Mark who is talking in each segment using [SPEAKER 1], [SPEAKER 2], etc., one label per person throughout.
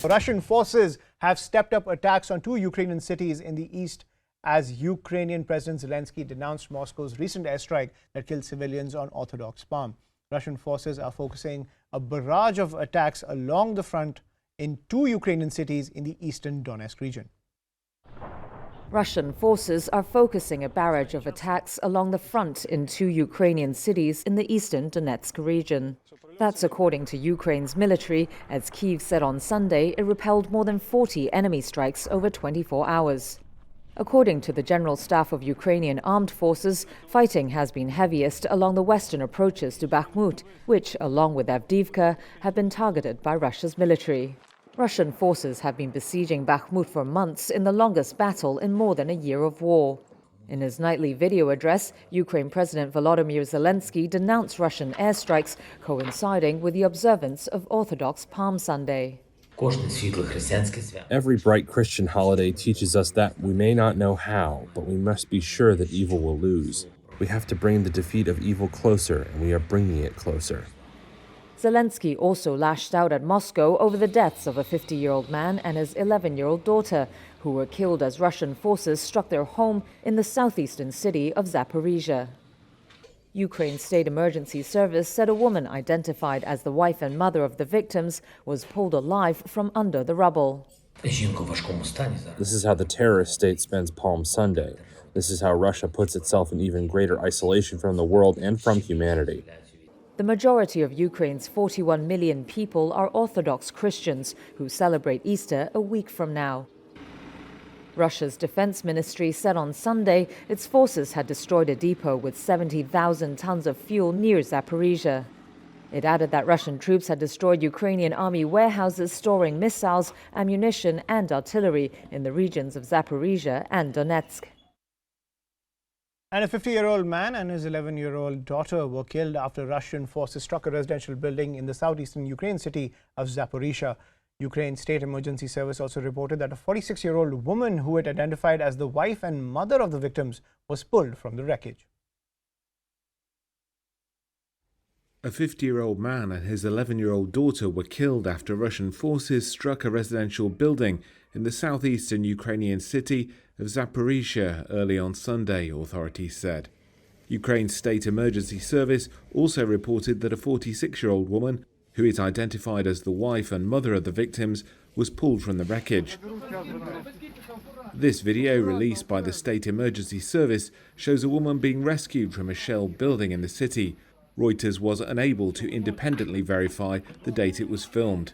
[SPEAKER 1] Russian forces have stepped up attacks on two Ukrainian cities in the east as Ukrainian President Zelensky denounced Moscow's recent airstrike that killed civilians on Orthodox Palm. Russian forces are focusing a barrage of attacks along the front in two Ukrainian cities in the eastern Donetsk region.
[SPEAKER 2] Russian forces are focusing a barrage of attacks along the front in two Ukrainian cities in the eastern Donetsk region. That's according to Ukraine's military, as Kyiv said on Sunday it repelled more than 40 enemy strikes over 24 hours. According to the General Staff of Ukrainian Armed Forces, fighting has been heaviest along the western approaches to Bakhmut, which, along with Avdiivka, have been targeted by Russia's military. Russian forces have been besieging Bakhmut for months in the longest battle in more than a year of war. In his nightly video address, Ukraine President Volodymyr Zelensky denounced Russian airstrikes coinciding with the observance of Orthodox Palm Sunday.
[SPEAKER 3] Every bright Christian holiday teaches us that we may not know how, but we must be sure that evil will lose. We have to bring the defeat of evil closer, and we are bringing it closer.
[SPEAKER 2] Zelensky also lashed out at Moscow over the deaths of a 50-year-old man and his 11-year-old daughter, who were killed as Russian forces struck their home in the southeastern city of Zaporizhia. Ukraine's State Emergency Service said a woman identified as the wife and mother of the victims was pulled alive from under the rubble.
[SPEAKER 3] This is how the terrorist state spends Palm Sunday. This is how Russia puts itself in even greater isolation from the world and from humanity.
[SPEAKER 2] The majority of Ukraine's 41 million people are Orthodox Christians who celebrate Easter a week from now. Russia's defense ministry said on Sunday its forces had destroyed a depot with 70,000 tons of fuel near Zaporizhia. It added that Russian troops had destroyed Ukrainian army warehouses storing missiles, ammunition and artillery in the regions of Zaporizhia and Donetsk.
[SPEAKER 1] And a 50-year-old man and his 11-year-old daughter were killed after Russian forces struck a residential building in the southeastern Ukraine city of Zaporizhia. Ukraine's State Emergency Service also reported that a 46-year-old woman who it identified as the wife and mother of the victims was pulled from the wreckage.
[SPEAKER 4] A 50-year-old man and his 11-year-old daughter were killed after Russian forces struck a residential building in the southeastern Ukrainian city of Zaporizhia early on Sunday, authorities said. Ukraine's State Emergency Service also reported that a 46-year-old woman, who it identified as the wife and mother of the victims, was pulled from the wreckage. This video, released by the State Emergency Service, shows a woman being rescued from a shelled building in the city. Reuters was unable to independently verify the date it was filmed.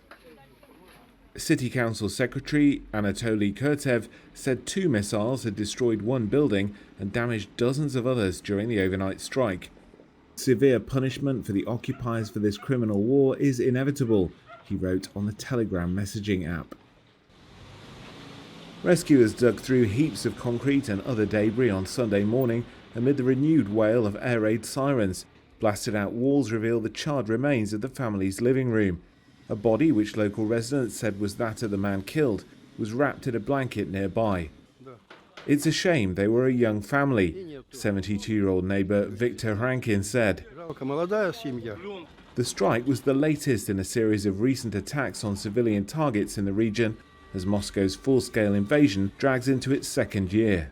[SPEAKER 4] City Council Secretary Anatoly Kurtev said 2 missiles had destroyed one building and damaged dozens of others during the overnight strike. Severe punishment for the occupiers for this criminal war is inevitable, he wrote on the Telegram messaging app. Rescuers dug through heaps of concrete and other debris on Sunday morning amid the renewed wail of air raid sirens. Blasted out walls reveal the charred remains of the family's living room. A body, which local residents said was that of the man killed, was wrapped in a blanket nearby. It's a shame they were a young family, 72-year-old neighbour Viktor Rankin said. The strike was the latest in a series of recent attacks on civilian targets in the region as Moscow's full-scale invasion drags into its second year.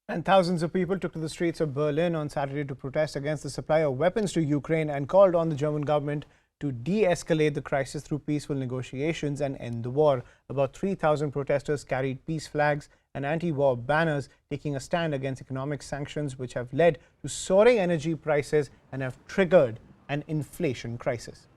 [SPEAKER 1] And thousands of people took to the streets of Berlin on Saturday to protest against the supply of weapons to Ukraine and called on the German government to de-escalate the crisis through peaceful negotiations and end the war. About 3,000 protesters carried peace flags and anti-war banners, taking a stand against economic sanctions which have led to soaring energy prices and have triggered an inflation crisis.